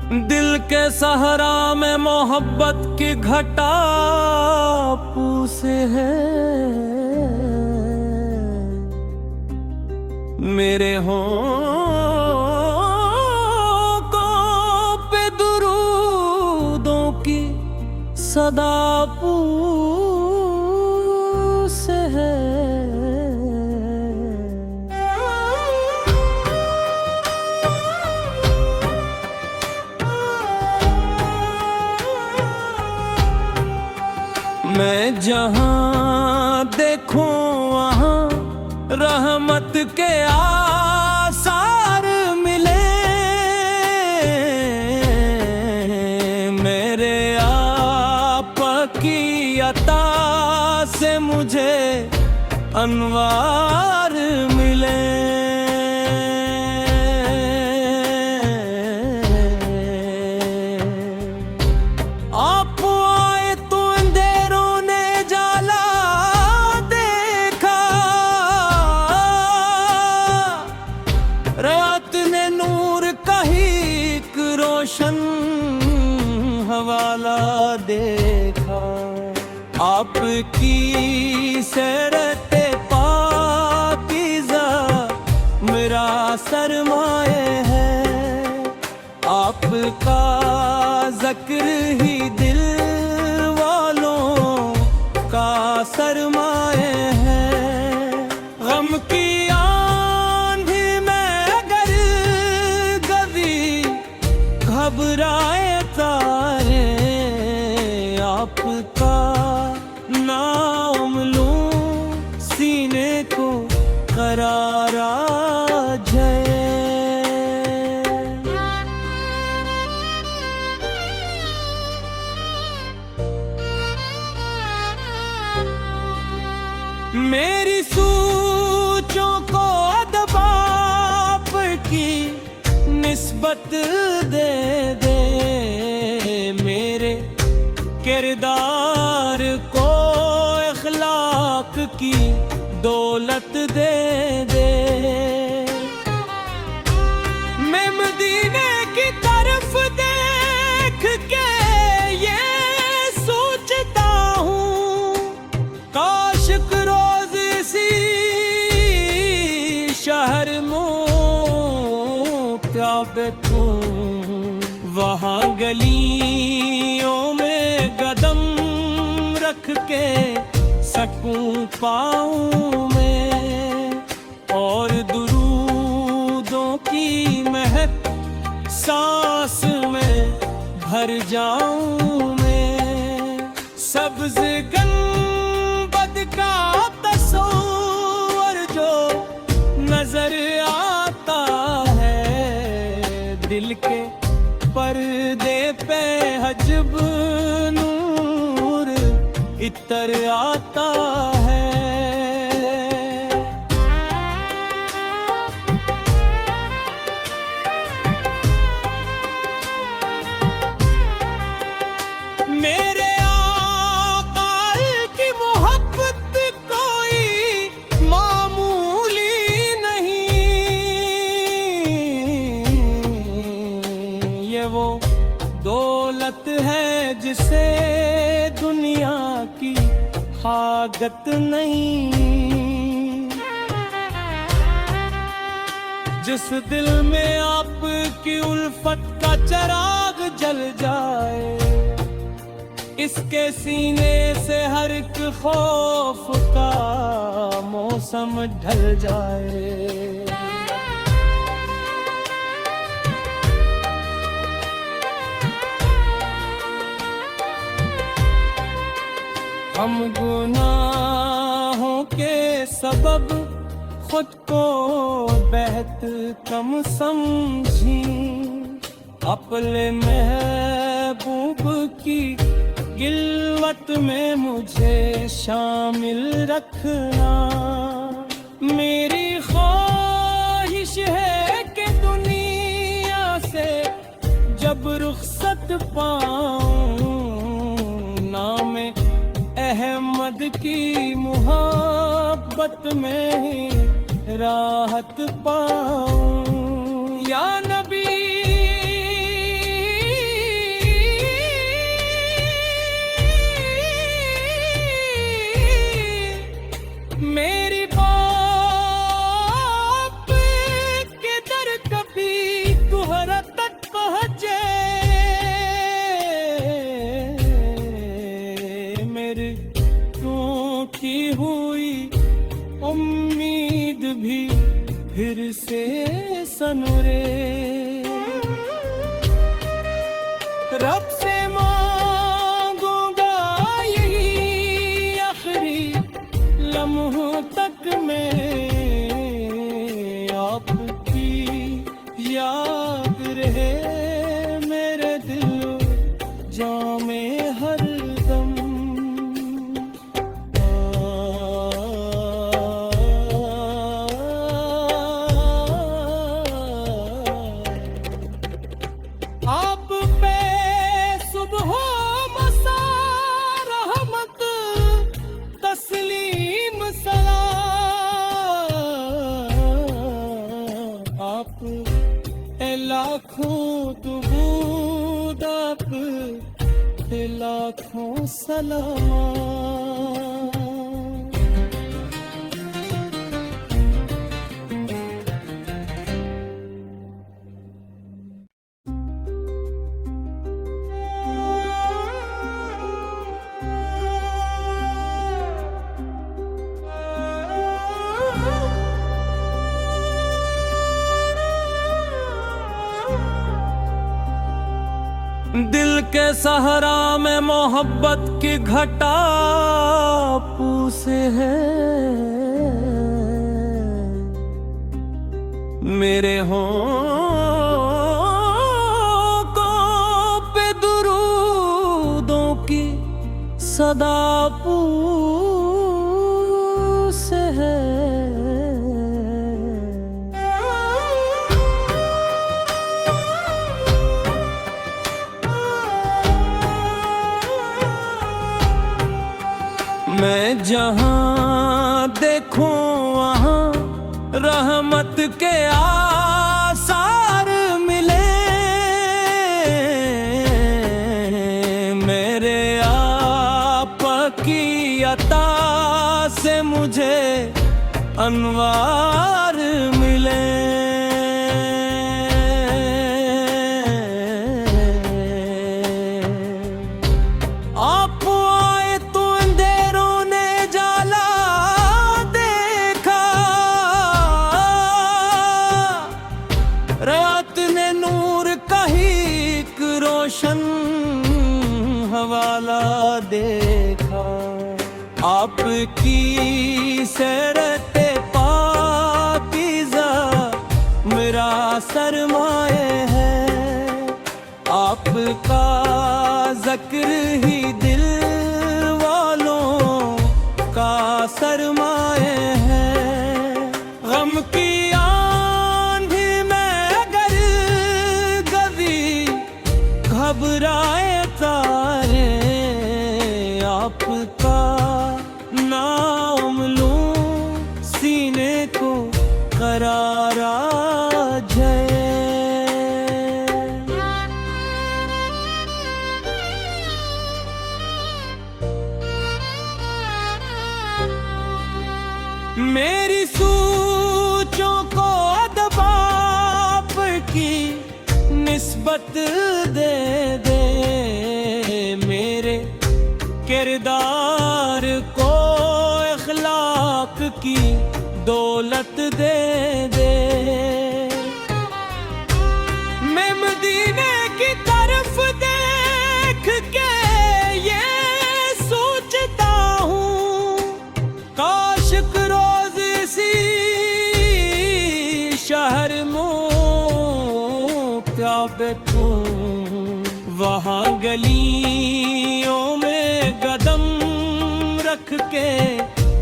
दिल के सहरा में मोहब्बत की घटा पूसे है। मेरे होंठों पे दुरूदों की सदा पूसे है। मैं जहां देखूं वहां रहमत के आसार मिले। मेरे आका की अता से मुझे अनवार मिले। आप आए तो अंधेरों ने जाला देखा, रात ने नूर का ही एक रोशन हवाला देखा। आपकी सैरते पाकीज़ा मेरा सरमाए है। आपका ज़िक्र ही दिल वालों का सरमाए है। गम की आंधी में अगर कभी घबराए तारे, आपका नाम लूं सीने को करारा जय। मेरी सोचों को अदबाप की निस्बत दे दे। मेरे किरदार को इखलाक की दौलत दे दे। मैं मदीने की तरफ देख के ये सोचता हूँ, काश रोज इसी शहर में क्या बैठूं। वहाँ गलियों में कदम रख के सकूं पाऊं मैं, और दुरूदों की महक सांस में भर जाऊं मैं। सब्ज़ गंबद का तस्वर जो नजर आता है, दिल के पर्दे पे हजब नूर इतर आता है। मेरे आका की मोहब्बत कोई मामूली नहीं। ये वो दौलत है जिसे दुनिया की हाजत नहीं। जिस दिल में आपकी उल्फत का चिराग जल जाए, इसके सीने से हर एक खौफ का मौसम ढल जाए। हम गुनाहों के सबब खुद को बेहद कम समझी। अपने महबूब की गिलवत में मुझे शामिल रखना। मेरी ख्वाहिश है कि दुनिया से जब रुखसत पाऊं, नाम अहमद की मोहब्बत में ही राहत पाऊं। या नबी फिर से सनुरे। रब से मांगूंगा यही आखिरी लम्हों तक मैं, आपकी याद रहे मेरे दिल जां में हरदम। आप पे सुबह मसा रहमत तस्लीम सलाम, आप लाखों दुरूद, आप लाखों सलाम। दिल के सहरा में मोहब्बत की घटा पूसे है, मेरे होंठों पे दुरूदों की सदा पूसे है। मैं जहां देखूं वहां रहमत के आसार मिले, मेरे आका की अता से मुझे अनवार मिले। आप आए तो अंधेरों ने जाला देखा, रात ने नूर का ही एक रोशन हवाला देखा। आपकी सैरते पाकीज़ा मेरा सरमाए है, आपका ज़िक्र ही दिल वालों का सरमाए है। गम की आंधी में गर गवी घबराए तारे, आपका नाम लूं सीने को करारा जय। मेरी सोचों को अदबाप की निस्बत दे दे, मेरे किरदार को इखलाक की दौलत दे दे। मैं मदीने की तरफ देख के ये सोचता हूँ, काश रोज इसी शहर में क्या बैठूं, वहाँ गलियों में कदम रख के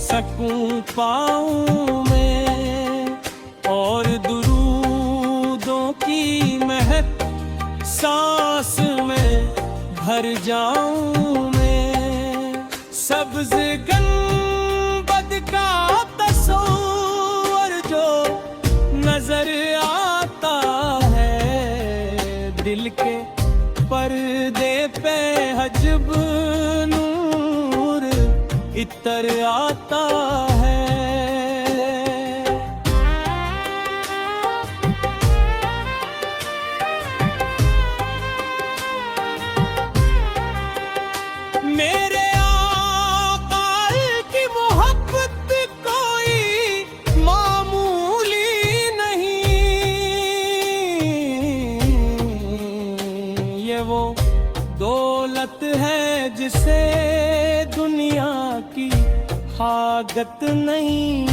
सकूं पाऊं मैं, और दुरूदों की महक सांस में भर जाऊं मैं। सब्ज़ गंबद का तस्वर जो नजर आता है, दिल के पर्दे पे हजब नूर इतर आता है। मेरे आका की मोहब्बत कोई मामूली दौलत है जिसे दुनिया की हागत नहीं।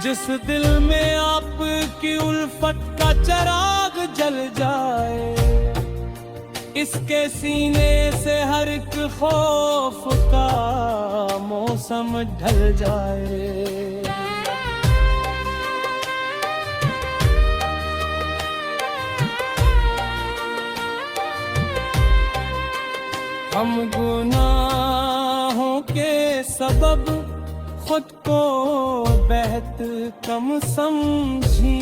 जिस दिल में आपकी उल्फत का चिराग जल जाए, इसके सीने से हर एक खौफ का मौसम ढल जाए। हम गुनाहों के सबब खुद को बेहद कम समझी,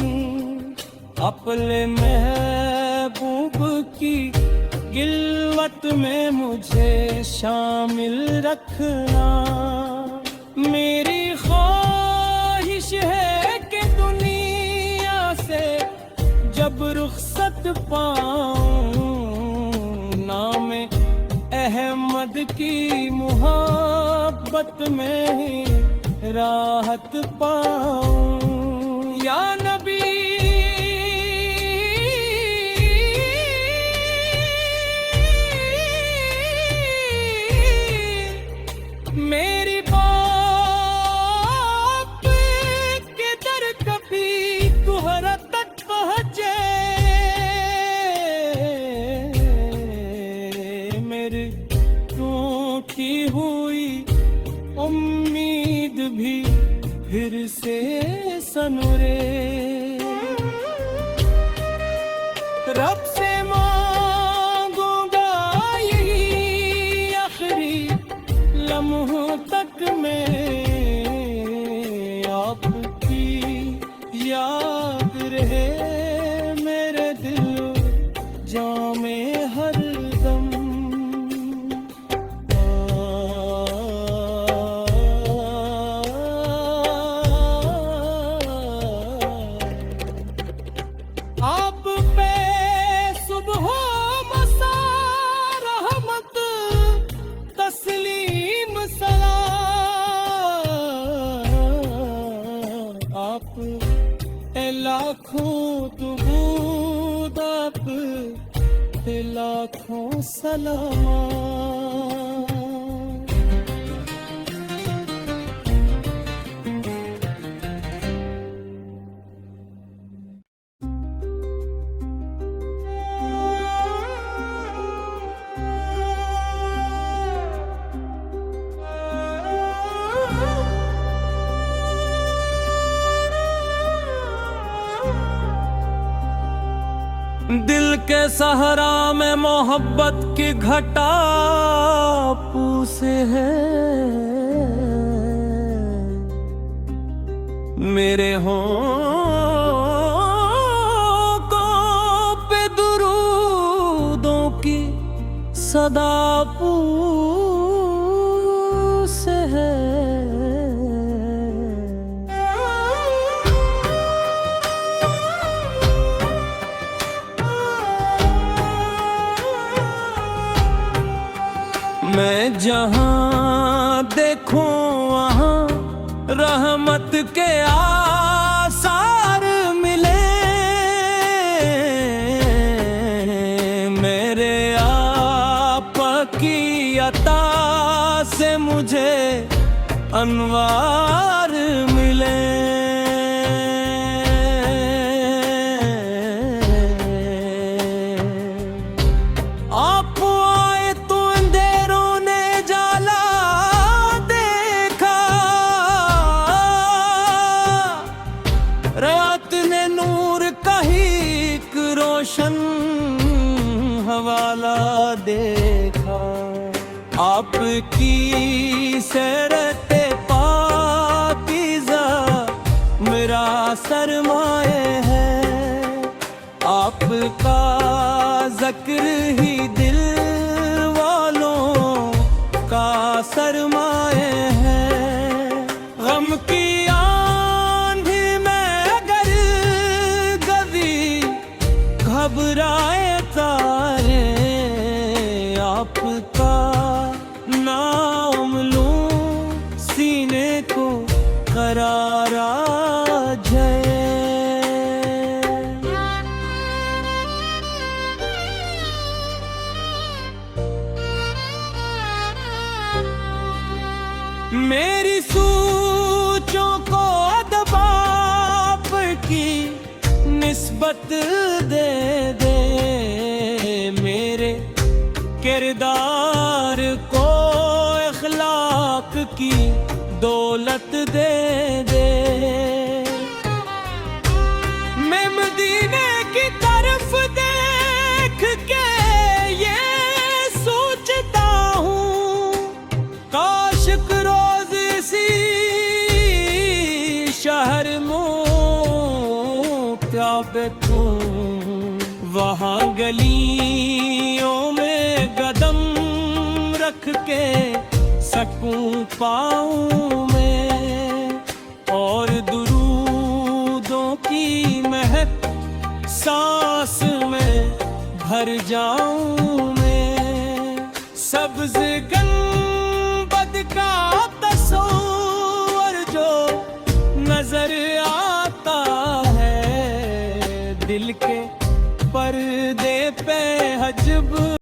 अपने महबूब की गिलवत में मुझे शामिल रखना। मेरी ख्वाहिश है कि दुनिया से जब रुखसत पाऊं, नाम अहमद की मोहब्बत में ही राहत पाऊं। या नबी मेरी बाप के दर कभी तुहरा तक पहुँचे, मेरी टूटी हुई उम्मीद भी फिर से सनुरे। रब से मांगूंगा यही आखिरी लम्हों तक में आपकी याद रहे मेरे दिल जां में हरदम। आप पे सुबह मसा रहमत तस्लीम सलाम। आप लाखों दुरूद, आप लाखों सलाम। दिल के सहरा में मोहब्बत की घटा पूसे है, मेरे होंठों पे दुरूदों की सदा पूसे है। मैं जहां देखूं वहां रहमत के आसार मिले, मेरे आका की अता से मुझे अनवार मिले। रात ने नूर का ही एक रोशन हवाला देखा, आपकी सरते पाकीज़ा मेरा सरमाए है। आपका ज़िक्र ही दिल वालों का सरमाए है। गम की घबराए तारे, आपका नाम लूं सीने को करारा जय। निस्बत दे दे, मेरे किरदार को इखलाक की दौलत दे दे। मैं मदीने की तरफ देख के ये सोचता हूँ, काश रोज इसी शहर मोत्या बैठूं, वहाँ गलियों में कदम रख के सकूं पाऊं मैं, और दुरूदों की महक सांस में भर जाऊं मैं। सब्ज गंबद का तस्वर जो नजर आता है, दिल के पर्दे पे हजब